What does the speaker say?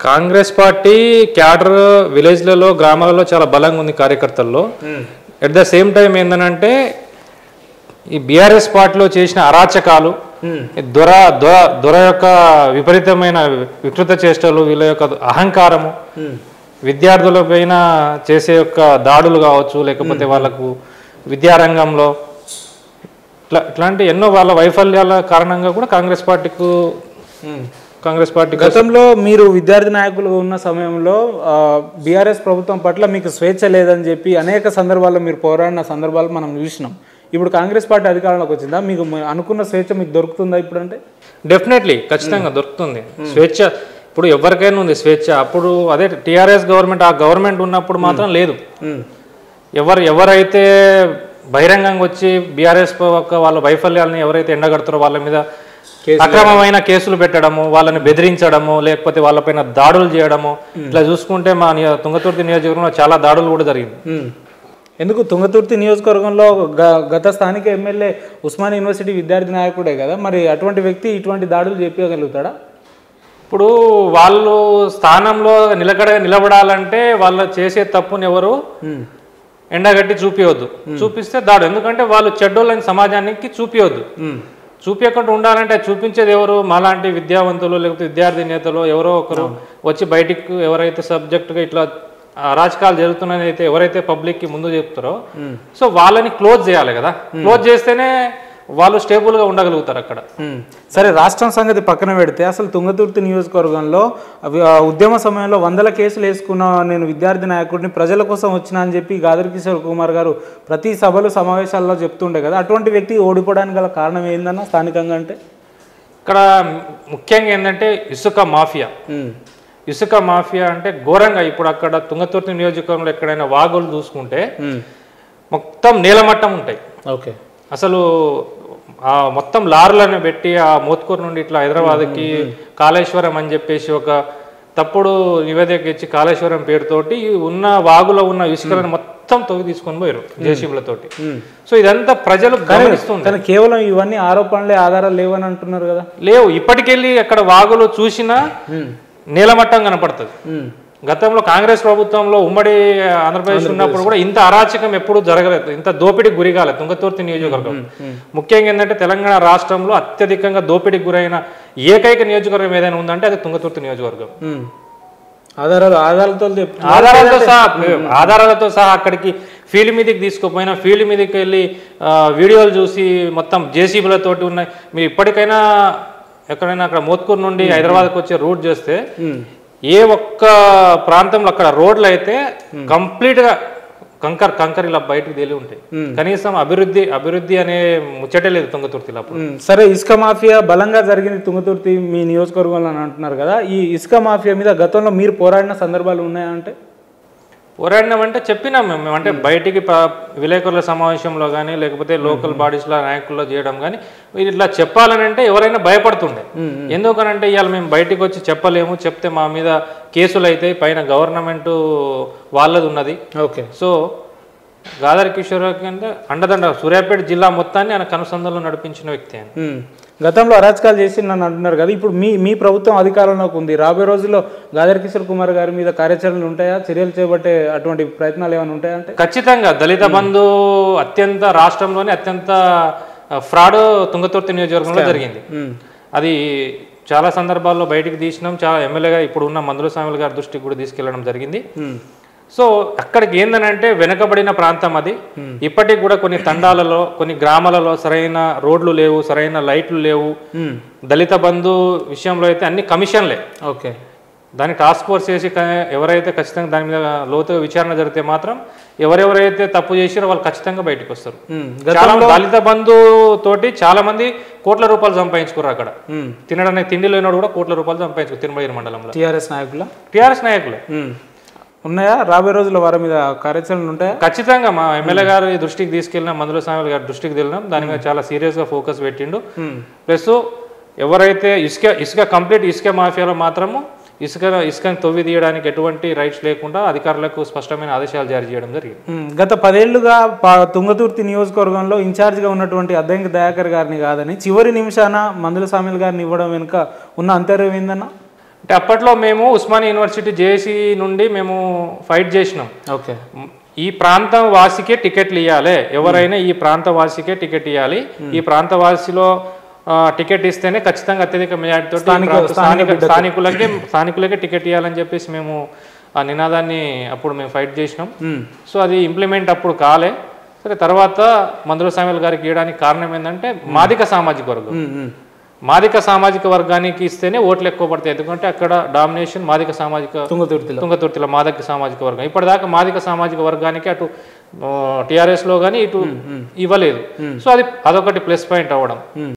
Congress party cadre విలేజ్లలో గ్రామాలలో చాలా బలంగా ఉంది కార్యకర్తల్లో. ఎట్ ద సేమ్ టైం ఏంటంటే ఈ బీఆర్ఎస్ పార్టీలో చేసిన అరాచకాలు, దొర యొక్క విపరీతమైన వికృత చేష్టలు, వీళ్ళ యొక్క అహంకారము, విద్యార్థుల పైన చేసే యొక్క దాడులు కావచ్చు, లేకపోతే వాళ్ళకు విద్యారంగంలో ఇట్లాంటి ఎన్నో వాళ్ళ వైఫల్యాల కారణంగా కూడా కాంగ్రెస్ పార్టీ గతంలో మీరు విద్యార్థి నాయకులు ఉన్న సమయంలో బీఆర్ఎస్ ప్రభుత్వం పట్ల మీకు స్వేచ్ఛ లేదని చెప్పి అనేక సందర్భాల్లో మీరు పోరాడిన సందర్భాలు మనం చూసినాం. ఇప్పుడు కాంగ్రెస్ పార్టీ అధికారంలోకి వచ్చిందా, మీకు అనుకున్న స్వేచ్ఛ మీకు దొరుకుతుందా ఇప్పుడు? అంటే డెఫినెట్లీ ఖచ్చితంగా దొరుకుతుంది స్వేచ్ఛ. ఇప్పుడు ఎవరికైనా ఉంది స్వేచ్ఛ. అప్పుడు అదే టీఆర్ఎస్ గవర్నమెంట్, ఆ గవర్నమెంట్ ఉన్నప్పుడు మాత్రం లేదు. ఎవరైతే బహిరంగంగా వచ్చి బీఆర్ఎస్ వాళ్ళ వైఫల్యాలని ఎవరైతే ఎండగడతారో వాళ్ళ మీద అక్రమమైన కేసులు పెట్టడము, వాళ్ళని బెదిరించడము, లేకపోతే వాళ్ళపైన దాడులు చేయడము, ఇట్లా చూసుకుంటే మా తుంగతుర్తి నియోజకవర్గంలో చాలా దాడులు కూడా జరిగింది. ఎందుకు తుంగతుర్తి నియోజకవర్గంలో గత స్థానిక ఎమ్మెల్యే ఉస్మానియా యూనివర్సిటీ విద్యార్థి నాయకుడే కదా, మరి అటువంటి వ్యక్తి ఇటువంటి దాడులు చెప్పగలుగుతాడా? ఇప్పుడు వాళ్ళు స్థానంలో నిలబడాలంటే వాళ్ళు చేసే తప్పుని ఎవరు ఎండగట్టి చూపించవద్దు. చూపిస్తే దాడు, ఎందుకంటే వాళ్ళు చెడ్డోళ్ళని సమాజానికి చూపించవద్దు. చూపించకుండా ఉండాలంటే చూపించేది ఎవరు? మాలాంటి విద్యావంతులు, లేకపోతే విద్యార్థి నేతలు ఎవరో ఒకరు వచ్చి బయటికి ఎవరైతే సబ్జెక్టుగా ఇట్లా అరాచకాలు జరుగుతున్నాయని అయితే ఎవరైతే పబ్లిక్కి ముందు చెప్తారో సో వాళ్ళని క్లోజ్ చేయాలి కదా. క్లోజ్ చేస్తేనే వాళ్ళు స్టేబుల్గా ఉండగలుగుతారు అక్కడ. సరే, రాష్ట్రం సంగతి పక్కన పెడితే అసలు తుంగతుర్తి నియోజకవర్గంలో ఉద్యమ సమయంలో 100 కేసులు వేసుకున్న నేను విద్యార్థి నాయకుడిని, ప్రజల కోసం వచ్చినా అని చెప్పి గాదర్ కిషోర్ కుమార్ గారు ప్రతి సభలు సమావేశాల్లో చెప్తుండే కదా. అటువంటి వ్యక్తి ఓడిపోవడానికి గల కారణం ఏందన్నా స్థానికంగా? అంటే ఇక్కడ ముఖ్యంగా ఏంటంటే ఇసుక మాఫియా. ఇసుక మాఫియా అంటే ఘోరంగా. ఇప్పుడు అక్కడ తుంగతుర్తి నియోజకవర్గంలో ఎక్కడైనా వాగులు చూసుకుంటే మొత్తం నేలమట్టం ఉంటాయి. ఓకే, అసలు ఆ మొత్తం లారీలను పెట్టి ఆ మోత్కూరు నుండి ఇట్లా హైదరాబాద్కి కాళేశ్వరం అని చెప్పేసి ఒక తప్పుడు నివేదిక ఇచ్చి కాళేశ్వరం పేరుతోటి ఉన్న వాగులో ఉన్న ఇసుకలను మొత్తం తొగి తీసుకొని పోయారు జేసీబీలతోటి. సో ఇదంతా ప్రజలు గమనిస్తుంది. కానీ కేవలం ఇవన్నీ ఆరోపణలే, ఆధారాలు లేవని అంటున్నారు కదా. లేవు, ఇప్పటికెళ్ళి అక్కడ వాగులు చూసినా నీలమట్టం కనపడుతుంది. గతంలో కాంగ్రెస్ ప్రభుత్వంలో ఉమ్మడి ఆంధ్రప్రదేశ్ ఉన్నప్పుడు కూడా ఇంత అరాచకం ఎప్పుడు జరగలేదు, ఇంత దోపిడీకి గురి కాలేదు తుంగతుర్తి నియోజకవర్గం. ముఖ్యంగా ఏంటంటే తెలంగాణ రాష్ట్రంలో అత్యధికంగా దోపిడీకి గురైన ఏకైక నియోజకవర్గం ఏదైనా ఉందంటే అది తుంగతుర్తి నియోజకవర్గం. ఆధారాలతో సహా అక్కడికి ఫీల్డ్ మీదకి తీసుకుపోయినా, ఫీల్డ్ మీదకి వెళ్ళి వీడియోలు చూసి మొత్తం జేసీబీలతోటి ఉన్నాయి. మీరు ఇప్పటికైనా ఎక్కడైనా అక్కడ మోత్కూరు నుండి హైదరాబాద్కి వచ్చే రూట్ చేస్తే ఏ ఒక్క ప్రాంతంలో అక్కడ రోడ్లు అయితే కంప్లీట్ గా కంకర్ ఇలా బయటకు తేలి ఉంటాయి. కనీసం అభివృద్ధి అనే ముచ్చటే లేదు తుంగతుర్తిలో. సరే, ఇసుక మాఫియా బలంగా జరిగింది తుంగతుర్తి మీ నియోజకవర్గంలో అని అంటున్నారు కదా. ఈ ఇసుక మాఫియా మీద గతంలో మీరు పోరాడిన సందర్భాలు ఉన్నాయా? అంటే పోరాడినామంటే చెప్పినాం మేము. అంటే బయటికి విలేకరుల సమావేశంలో కానీ లేకపోతే లోకల్ బాడీస్లో నాయకుల్లో చేయడం కానీ ఇట్లా చెప్పాలని అంటే ఎవరైనా భయపడుతుండే. ఎందుకనంటే ఇవాళ మేము బయటికి వచ్చి చెప్పలేము, చెప్తే మా మీద కేసులు అయితే పైన గవర్నమెంట్ వాళ్ళది ఉన్నది. ఓకే, సో గాదర్ కిషోర్ అంటే అండదండ సూర్యాపేట జిల్లా మొత్తాన్ని ఆయన కనుసంధంలో నడిపించిన వ్యక్తి ఆయన. గతంలో అరాచకాలు చేసి నన్ను అంటున్నారు కదా. ఇప్పుడు మీ ప్రభుత్వం అధికారంలోకి ఉంది. రాబోయే రోజుల్లో గాదర్ కిషోర్ కుమార్ గారి మీద కార్యాచరణలు ఉంటాయా? చర్యలు చేపట్టే అటువంటి ప్రయత్నాలు ఏమైనా ఉంటాయా? అంటే ఖచ్చితంగా దళిత బంధు రాష్ట్రంలోనే అత్యంత ఫ్రాడ్ తుంగతుర్తి నియోజకవర్గంలో జరిగింది. అది చాలా సందర్భాల్లో బయటికి తీసినాం. చాలా ఎమ్మెల్యేగా ఇప్పుడు ఉన్న మందుల స్వామి గారి దృష్టికి కూడా తీసుకెళ్లడం జరిగింది. సో అక్కడికి ఏందనంటే వెనుకబడిన ప్రాంతం అది. ఇప్పటికి కూడా కొన్ని తండాలలో, కొన్ని గ్రామాలలో సరైన రోడ్లు లేవు, సరైన లైట్లు లేవు. దళిత బంధు విషయంలో అయితే అన్ని కమిషన్లే. ఓకే, దాన్ని టాస్క్ ఫోర్స్ చేసి ఎవరైతే ఖచ్చితంగా దాని మీద లోతుగా విచారణ జరిగితే మాత్రం ఎవరెవరైతే తప్పు చేసారో వాళ్ళు ఖచ్చితంగా బయటకు వస్తారు. దళిత బంధు తోటి చాలా మంది కోట్ల రూపాయలు సంపాదించుకున్నారు. అక్కడ తినడానికి తిండి లేనివాడు కూడా కోట్ల రూపాయలు సంపాదించుకున్నారు తిరుమల మండలంలో. టీఆర్ఎస్ నాయకులు ఉన్నాయా? రాబోయే రోజుల్లో వారి మీద కార్యాచరణలు ఉంటాయా? ఖచ్చితంగా మా ఎమ్మెల్యే గారి దృష్టికి తీసుకెళ్ళినా, మందుల స్వామి గారి దృష్టికి వెళ్ళినాం. దాని మీద చాలా సీరియస్గా ఫోకస్ పెట్టిండు. ప్లస్ ఎవరైతే ఇసుక కంప్లీట్ ఇసుక మాఫియాలో మాత్రము ఇసుకని తవ్వి తీయడానికి ఎటువంటి రైట్స్ లేకుండా అధికారులకు స్పష్టమైన ఆదేశాలు జారీ చేయడం జరిగింది. గత 10 ఏళ్లుగా తుంగతుర్తి నియోజకవర్గంలో ఇన్ఛార్జ్గా ఉన్నటువంటి అద్దంకి దయాకర్ గారిని కాదని చివరి నిమిషాన మందుల స్వామి గారిని ఇవ్వడం వెనుక ఉన్న అంతర్యం ఏందన్నా? అంటే అప్పట్లో మేము ఉస్మానియా యూనివర్సిటీ జేఏసీ నుండి మేము ఫైట్ చేసినాం. ఓకే, ఈ ప్రాంతం వాసికే టికెట్లు ఇవ్వాలి, ఎవరైనా ఈ ప్రాంత వాసికే టికెట్ ఇవ్వాలి, ఈ ప్రాంత వాసిలో టికెట్ ఇస్తేనే ఖచ్చితంగా అత్యధిక మెజార్టీతో స్థానికులకే టికెట్ ఇవ్వాలని చెప్పేసి మేము ఆ నినాదాన్ని అప్పుడు మేము ఫైట్ చేసినాం. సో అది ఇంప్లిమెంట్ అప్పుడు కాలే. సరే, తర్వాత మందుల సామ్యాల్ గారికి ఇవ్వడానికి కారణం ఏంటంటే మాదిక సామాజిక వర్గం, మాదిక సామాజిక వర్గానికి ఇస్తేనే ఓట్లు ఎక్కువ పడతాయి. ఎందుకంటే అక్కడ డామినేషన్ మాదిక సామాజిక తుంగతుర్తిలో మాదిక సామాజిక వర్గం. ఇప్పటిదాకా మాదిక సామాజిక వర్గానికి అటు టీఆర్ఎస్లో కానీ ఇటు ఇవ్వలేదు. సో అదొకటి ప్లస్ పాయింట్ అవ్వడం.